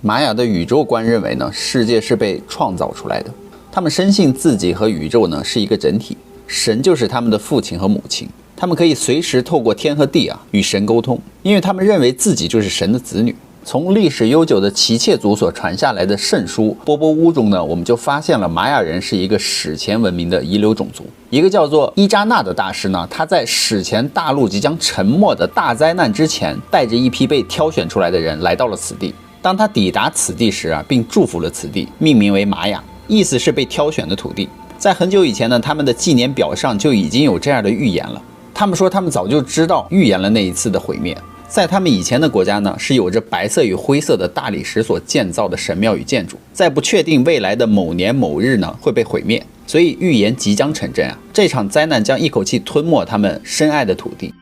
玛雅的宇宙观认为呢，世界是被创造出来的。他们深信自己和宇宙呢是一个整体，神就是他们的父亲和母亲。他们可以随时透过天和地与神沟通，因为他们认为自己就是神的子女。从历史悠久的奇切族所传下来的圣书波波乌中呢，我们就发现了玛雅人是一个史前文明的遗留种族。一个叫做伊扎纳的大师呢，他在史前大陆即将沉没的大灾难之前，带着一批被挑选出来的人来到了此地。当他抵达此地时并祝福了此地，命名为玛雅，意思是被挑选的土地。在很久以前呢，他们的纪年表上就已经有这样的预言了。他们说他们早就知道预言了那一次的毁灭。在他们以前的国家呢，是有着白色与灰色的大理石所建造的神庙与建筑，在不确定未来的某年某日呢会被毁灭，所以预言即将成真这场灾难将一口气吞没他们深爱的土地。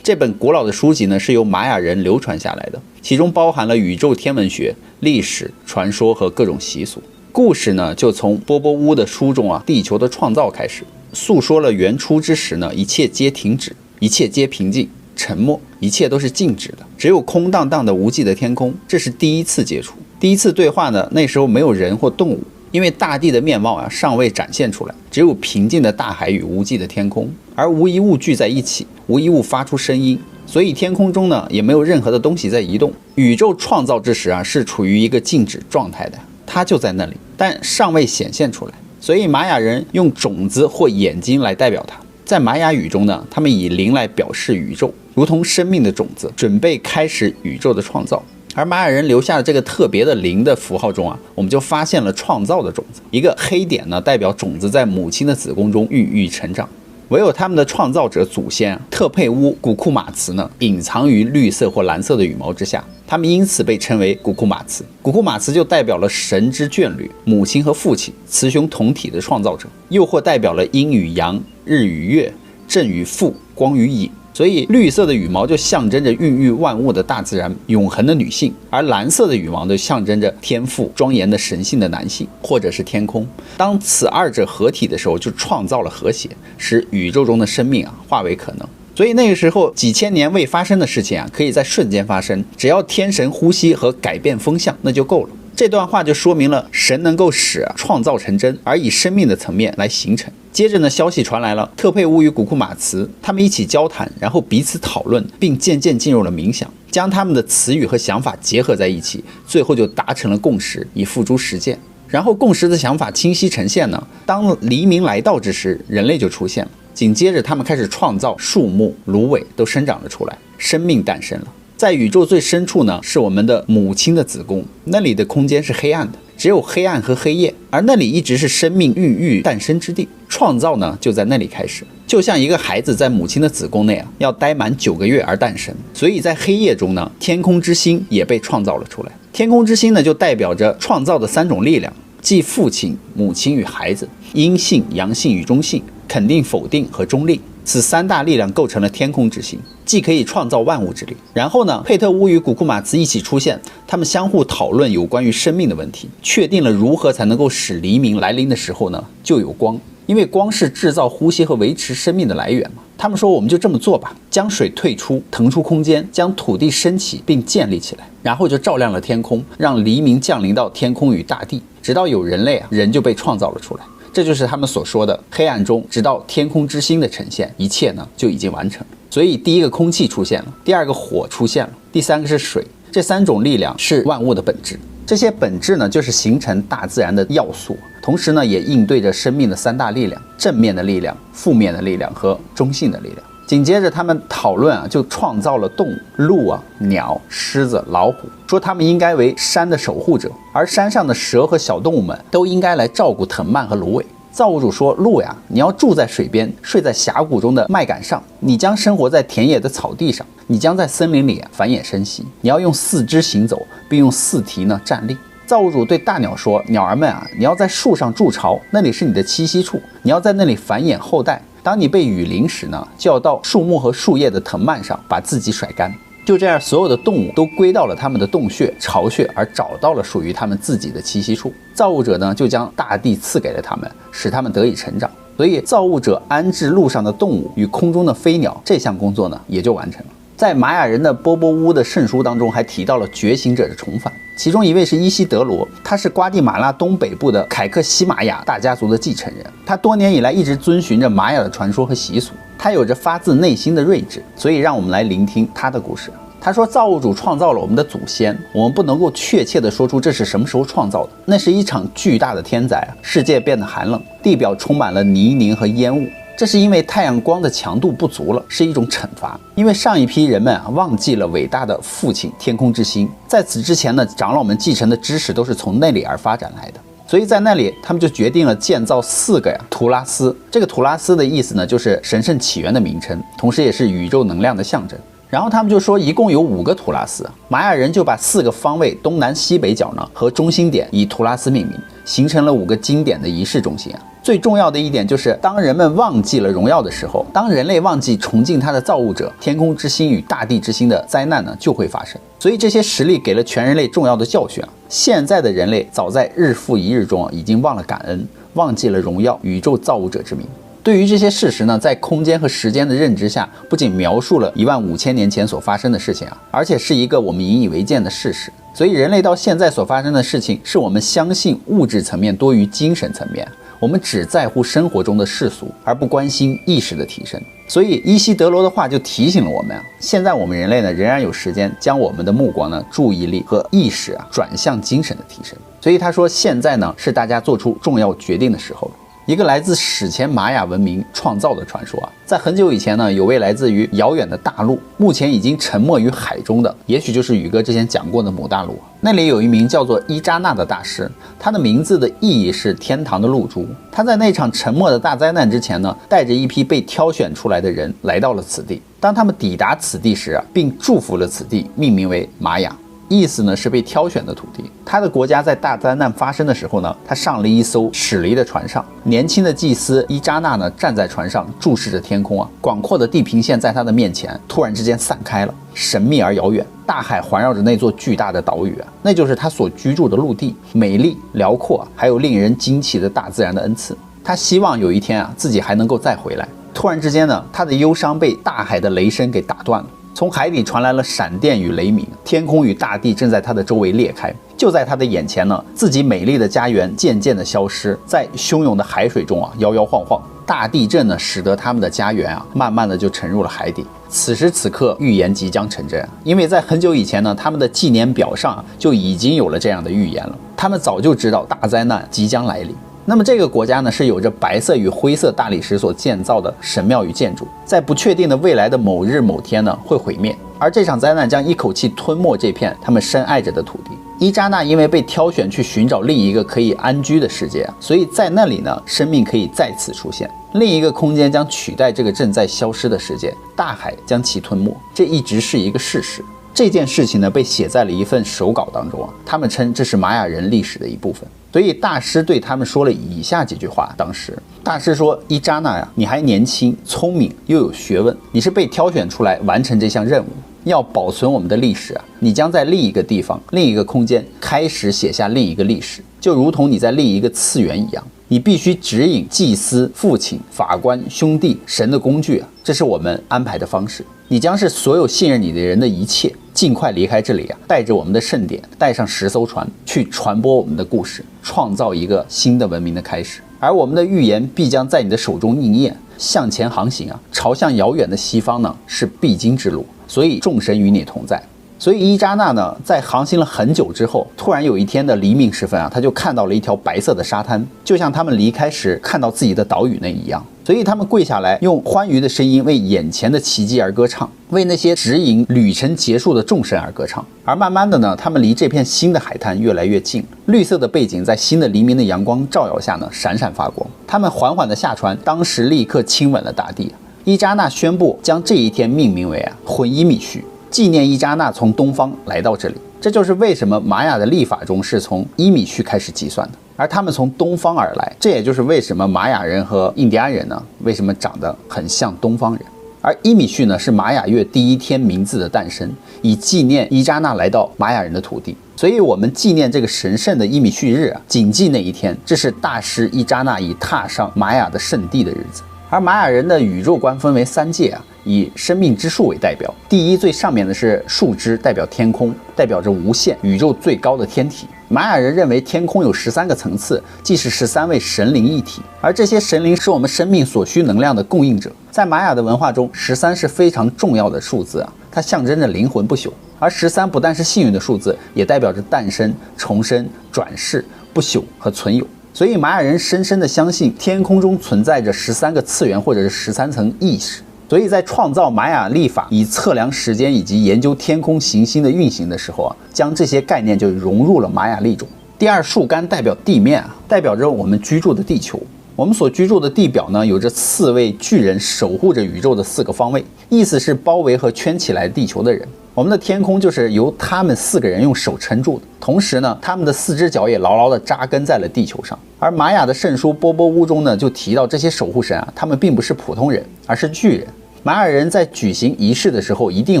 这本古老的书籍呢，是由玛雅人流传下来的，其中包含了宇宙天文学、历史、传说和各种习俗。故事呢，就从波波乌的书中地球的创造开始，诉说了原初之时呢，一切皆停止，一切皆平静、沉默，一切都是静止的，只有空荡荡的无际的天空。这是第一次接触，第一次对话呢，那时候没有人或动物，因为大地的面貌尚未展现出来，只有平静的大海与无际的天空，而无一物聚在一起，无一物发出声音，所以天空中呢也没有任何的东西在移动。宇宙创造之时是处于一个静止状态的，它就在那里，但尚未显现出来，所以玛雅人用种子或眼睛来代表它。在玛雅语中呢，他们以灵来表示宇宙，如同生命的种子，准备开始宇宙的创造。而玛雅人留下的这个特别的灵的符号中我们就发现了创造的种子。一个黑点呢，代表种子在母亲的子宫中孕育成长。唯有他们的创造者祖先特佩乌古库马茨呢，隐藏于绿色或蓝色的羽毛之下，他们因此被称为古库马茨。古库马茨就代表了神之眷侣、母亲和父亲、雌雄同体的创造者，又或代表了阴与阳、日与月、正与负、光与影。所以绿色的羽毛就象征着孕育万物的大自然永恒的女性，而蓝色的羽毛就象征着天赋庄严的神性的男性，或者是天空。当此二者合体的时候，就创造了和谐，使宇宙中的生命化为可能。所以那个时候几千年未发生的事情可以在瞬间发生，只要天神呼吸和改变风向，那就够了。这段话就说明了神能够使创造成真，而以生命的层面来形成。接着呢，消息传来了，特佩乌与古库马茨他们一起交谈，然后彼此讨论，并渐渐进入了冥想，将他们的词语和想法结合在一起，最后就达成了共识，以付诸实践。然后共识的想法清晰呈现呢，当黎明来到之时，人类就出现了。紧接着他们开始创造树木、芦苇都生长了出来，生命诞生了。在宇宙最深处呢，是我们的母亲的子宫，那里的空间是黑暗的，只有黑暗和黑夜，而那里一直是生命孕育诞生之地。创造呢就在那里开始，就像一个孩子在母亲的子宫内要待满9个月而诞生。所以在黑夜中呢，天空之星也被创造了出来。天空之星呢就代表着创造的3种力量，即父亲、母亲与孩子，阴性、阳性与中性，肯定、否定和中立。此3大力量构成了天空之星，既可以创造万物之力。然后呢，佩特乌与古库马茨一起出现，他们相互讨论有关于生命的问题，确定了如何才能够使黎明来临的时候呢就有光，因为光是制造呼吸和维持生命的来源嘛。他们说我们就这么做吧，将水退出，腾出空间，将土地升起并建立起来，然后就照亮了天空，让黎明降临到天空与大地，直到有人类人就被创造了出来。这就是他们所说的黑暗中直到天空之星的呈现，一切呢就已经完成了。所以第一个空气出现了，第二个火出现了，第三个是水。这3种力量是万物的本质，这些本质呢就是形成大自然的要素，同时呢也应对着生命的3大力量：正面的力量、负面的力量和中性的力量。紧接着他们讨论就创造了动物，鹿鸟、狮子、老虎，说他们应该为山的守护者，而山上的蛇和小动物们都应该来照顾藤蔓和芦苇。造物主说，鹿你要住在水边，睡在峡谷中的麦秆上，你将生活在田野的草地上，你将在森林里繁衍生息，你要用4肢行走，并用4蹄站立。造物主对大鸟说，鸟儿们你要在树上筑巢，那里是你的栖息处，你要在那里繁衍后代。当你被雨淋时呢，就要到树木和树叶的藤蔓上把自己甩干。就这样，所有的动物都归到了他们的洞穴、巢穴，而找到了属于他们自己的栖息处。造物者呢，就将大地赐给了他们，使他们得以成长。所以，造物者安置路上的动物与空中的飞鸟，这项工作呢，也就完成了。在玛雅人的波波乌的圣书当中还提到了觉醒者的重返，其中一位是伊西德罗，他是瓜地马拉东北部的凯克西玛雅大家族的继承人，他多年以来一直遵循着玛雅的传说和习俗，他有着发自内心的睿智，所以让我们来聆听他的故事。他说，造物主创造了我们的祖先，我们不能够确切地说出这是什么时候创造的，那是一场巨大的天灾，世界变得寒冷，地表充满了泥泞和烟雾，这是因为太阳光的强度不足了，是一种惩罚。因为上一批人们忘记了伟大的父亲天空之星，在此之前呢，长老们继承的知识都是从那里而发展来的，所以在那里他们就决定了建造4个图拉斯。这个图拉斯的意思呢，就是神圣起源的名称，同时也是宇宙能量的象征。然后他们就说一共有5个图拉斯，玛雅人就把4个方位东南西北角呢和中心点以图拉斯命名，形成了5个经典的仪式中心。最重要的一点就是，当人们忘记了荣耀的时候，当人类忘记崇敬他的造物者天空之星与大地之星的灾难呢就会发生。所以这些实例给了全人类重要的教训。现在的人类早在日复一日中已经忘了感恩，忘记了荣耀宇宙造物者之名。对于这些事实呢，在空间和时间的认知下，不仅描述了15000年前所发生的事情而且是一个我们引以为鉴的事实。所以人类到现在所发生的事情，是我们相信物质层面多于精神层面，我们只在乎生活中的世俗，而不关心意识的提升。所以伊西德罗的话就提醒了我们现在我们人类呢，仍然有时间将我们的目光呢、注意力和意识转向精神的提升。所以他说，现在呢是大家做出重要决定的时候了。一个来自史前玛雅文明创造的传说在很久以前呢，有位来自于遥远的大陆，目前已经沉没于海中的，也许就是宇哥之前讲过的母大陆。那里有一名叫做伊扎纳的大师，他的名字的意义是天堂的露珠。他在那场沉没的大灾难之前呢，带着一批被挑选出来的人来到了此地。当他们抵达此地时并祝福了此地，命名为玛雅。意思呢是被挑选的土地。他的国家在大灾难发生的时候呢，他上了一艘驶离的船上，年轻的祭司伊扎纳呢站在船上注视着天空广阔的地平线在他的面前突然之间散开了，神秘而遥远，大海环绕着那座巨大的岛屿那就是他所居住的陆地，美丽辽阔还有令人惊奇的大自然的恩赐。他希望有一天自己还能够再回来。突然之间呢，他的忧伤被大海的雷声给打断了。从海底传来了闪电与雷鸣，天空与大地正在他的周围裂开。就在他的眼前呢，自己美丽的家园渐渐的消失，在汹涌的海水中摇摇晃晃。大地震呢，使得他们的家园慢慢的就沉入了海底。此时此刻，预言即将成真，因为在很久以前呢，他们的纪年表上就已经有了这样的预言了。他们早就知道大灾难即将来临。那么这个国家呢，是有着白色与灰色大理石所建造的神庙与建筑，在不确定的未来的某日某天呢，会毁灭。而这场灾难将一口气吞没这片他们深爱着的土地。伊扎纳因为被挑选去寻找另一个可以安居的世界，所以在那里呢，生命可以再次出现，另一个空间将取代这个正在消失的世界，大海将其吞没，这一直是一个事实。这件事情呢，被写在了一份手稿当中他们称这是玛雅人历史的一部分。所以大师对他们说了以下几句话。当时大师说，伊扎纳你还年轻聪明又有学问，你是被挑选出来完成这项任务，要保存我们的历史你将在另一个地方另一个空间开始写下另一个历史，就如同你在另一个次元一样。你必须指引祭司、父亲、法官、兄弟、神的工具这是我们安排的方式。你将是所有信任你的人的一切，尽快离开这里带着我们的圣典，带上10艘船，去传播我们的故事，创造一个新的文明的开始。而我们的预言必将在你的手中应验。向前航行朝向遥远的西方呢，是必经之路，所以众神与你同在。所以伊扎纳呢，在航行了很久之后，突然有一天的黎明时分他就看到了一条白色的沙滩，就像他们离开时看到自己的岛屿那一样。所以他们跪下来，用欢愉的声音为眼前的奇迹而歌唱，为那些指引旅程结束的众神而歌唱。而慢慢的呢，他们离这片新的海滩越来越近，绿色的背景在新的黎明的阳光照耀下呢，闪闪发光。他们缓缓的下船，当时立刻亲吻了大地。伊扎纳宣布将这一天命名为混伊米须，纪念伊扎纳从东方来到这里。这就是为什么玛雅的历法中是从伊米须开始计算的，而他们从东方而来。这也就是为什么玛雅人和印第安人呢，为什么长得很像东方人。而伊米须呢，是玛雅月第一天名字的诞生，以纪念伊扎纳来到玛雅人的土地。所以我们纪念这个神圣的伊米须日谨记那一天，这是大师伊扎纳已踏上玛雅的圣地的日子。而玛雅人的宇宙观分为3界以生命之树为代表，第一最上面的是树枝，代表天空，代表着无限宇宙最高的天体。玛雅人认为天空有13个层次，即是13位神灵一体，而这些神灵是我们生命所需能量的供应者。在玛雅的文化中，13是非常重要的数字啊，它象征着灵魂不朽。而13不但是幸运的数字，也代表着诞生、重生、转世、不朽和存有。所以玛雅人深深地相信天空中存在着13个次元或者是13层意识。所以在创造玛雅历法，以测量时间以及研究天空行星的运行的时候啊，将这些概念就融入了玛雅历中。第二，树干代表地面啊，代表着我们居住的地球。我们所居住的地表呢，有着4位巨人守护着宇宙的4个方位，意思是包围和圈起来地球的人。我们的天空就是由他们4个人用手撑住的，同时呢，他们的4只脚也牢牢地扎根在了地球上。而玛雅的圣书波波乌中呢，就提到这些守护神啊，他们并不是普通人，而是巨人。玛雅人在举行仪式的时候，一定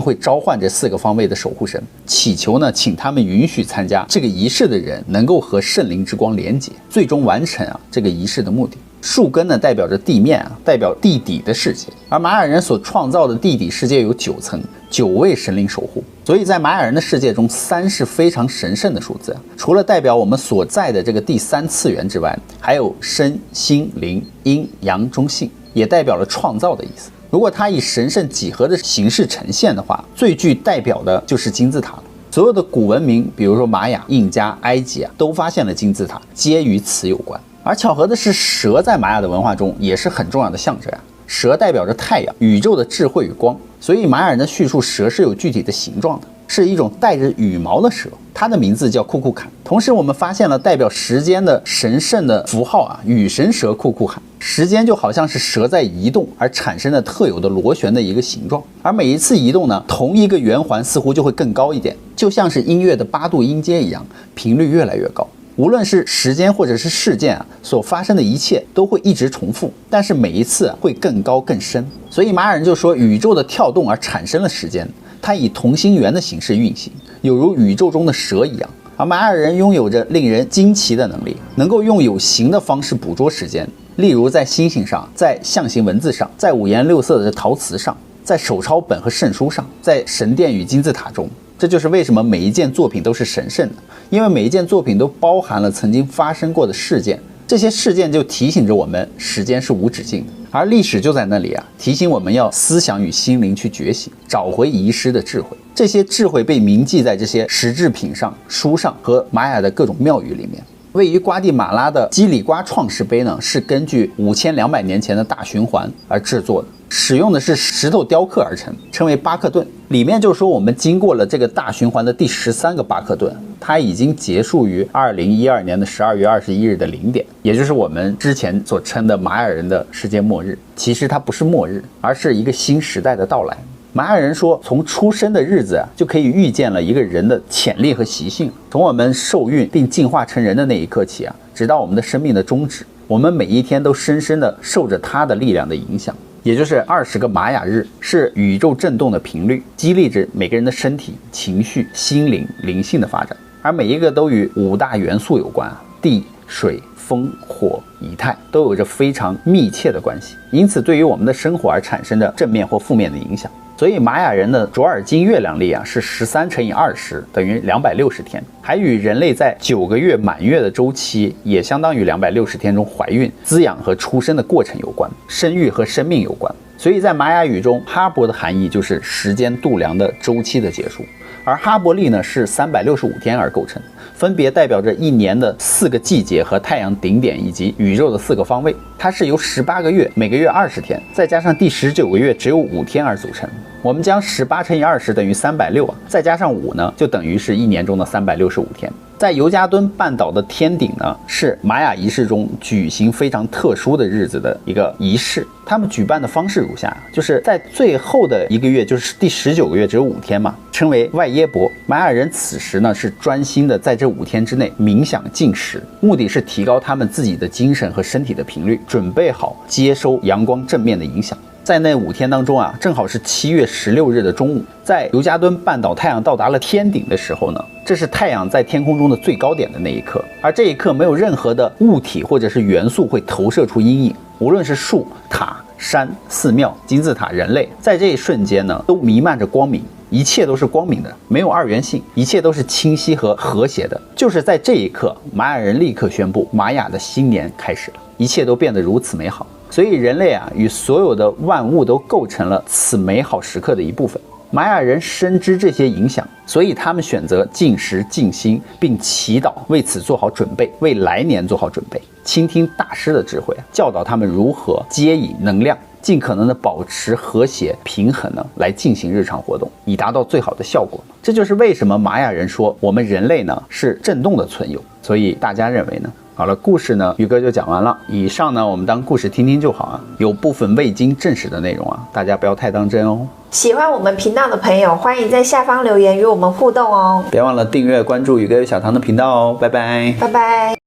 会召唤这4个方位的守护神，祈求呢，请他们允许参加这个仪式的人能够和圣灵之光连结，最终完成这个仪式的目的。树根呢，代表着地面啊，代表地底的世界。而玛雅人所创造的地底世界有9层，9位神灵守护。所以在玛雅人的世界中，3是非常神圣的数字。除了代表我们所在的这个第3次元之外，还有身心灵、阴阳中性，也代表了创造的意思。如果它以神圣几何的形式呈现的话，最具代表的就是金字塔了。所有的古文明，比如说玛雅、印加、埃及啊，都发现了金字塔，皆与此有关。而巧合的是，蛇在玛雅的文化中也是很重要的象征啊。蛇代表着太阳、宇宙的智慧与光，所以玛雅人的叙述蛇是有具体的形状的，是一种带着羽毛的蛇，它的名字叫库库坎。同时我们发现了代表时间的神圣的符号啊，羽神蛇库库坎。时间就好像是蛇在移动而产生的特有的螺旋的一个形状，而每一次移动呢，同一个圆环似乎就会更高一点，就像是音乐的8度音阶一样，频率越来越高。无论是时间或者是事件啊，所发生的一切都会一直重复，但是每一次会更高更深。所以玛雅人就说，宇宙的跳动而产生了时间，它以同心圆的形式运行，有如宇宙中的蛇一样。而玛雅人拥有着令人惊奇的能力，能够用有形的方式捕捉时间，例如在星星上，在象形文字上，在5颜6色的陶瓷上，在手抄本和圣书上，在神殿与金字塔中。这就是为什么每一件作品都是神圣的，因为每一件作品都包含了曾经发生过的事件，这些事件就提醒着我们时间是无止境的，而历史就在那里啊，提醒我们要思想与心灵去觉醒，找回遗失的智慧。这些智慧被铭记在这些石制品上、书上和玛雅的各种庙宇里面。位于瓜地马拉的基里瓜创世碑呢，是根据5200年前的大循环而制作的，使用的是石头雕刻而成，称为巴克顿。里面就说我们经过了这个大循环的第13个巴克顿，它已经结束于2012年的12月21日的0点，也就是我们之前所称的玛雅人的世界末日。其实它不是末日，而是一个新时代的到来。玛雅人说，从出生的日子啊，就可以预见了一个人的潜力和习性。从我们受孕并进化成人的那一刻起啊，直到我们的生命的终止，我们每一天都深深地受着它的力量的影响。也就是20个玛雅日，是宇宙震动的频率，激励着每个人的身体、情绪、心灵、灵性的发展。而每一个都与5大元素有关，地、水、风、火、以太都有着非常密切的关系，因此对于我们的生活而产生的正面或负面的影响。所以玛雅人的卓尔金月亮历啊，是13乘以20等于260天，还与人类在9个月满月的周期，也相当于260天中怀孕、滋养和出生的过程有关，生育和生命有关。所以在玛雅语中，哈勃的含义就是时间度量的周期的结束，而哈勃历呢是365天而构成，分别代表着一年的4个季节和太阳顶点以及宇宙的4个方位。它是由18个月，每个月20天，再加上第19个月只有5天而组成。我们将18乘以20等于360啊，再加上5呢，就等于是一年中的365天。在尤加敦半岛的天顶呢，是玛雅仪式中举行非常特殊的日子的一个仪式。他们举办的方式如下，就是在最后的一个月，就是第19个月只有5天嘛，称为外耶伯。玛雅人此时呢是专心的在这5天之内冥想进食，目的是提高他们自己的精神和身体的频率，准备好接收阳光正面的影响。在那5天当中啊，正好是7月16日的中午，在尤加敦半岛太阳到达了天顶的时候呢，这是太阳在天空中的最高点的那一刻，而这一刻没有任何的物体或者是元素会投射出阴影，无论是树、塔、山、寺庙、金字塔、人类，在这一瞬间呢，都弥漫着光明。一切都是光明的，没有二元性，一切都是清晰和和谐的。就是在这一刻，玛雅人立刻宣布，玛雅的新年开始了，一切都变得如此美好。所以人类啊，与所有的万物都构成了此美好时刻的一部分。玛雅人深知这些影响，所以他们选择禁食静心，并祈祷，为此做好准备，为来年做好准备。倾听大师的智慧，教导他们如何接引能量，尽可能的保持和谐平衡呢，来进行日常活动，以达到最好的效果。这就是为什么玛雅人说我们人类呢是震动的存有。所以大家认为呢？好了，故事呢，宇哥就讲完了。以上呢，我们当故事听听就好啊。有部分未经证实的内容啊，大家不要太当真哦。喜欢我们频道的朋友，欢迎在下方留言与我们互动哦。别忘了订阅关注宇哥与小唐的频道哦。拜拜，拜拜。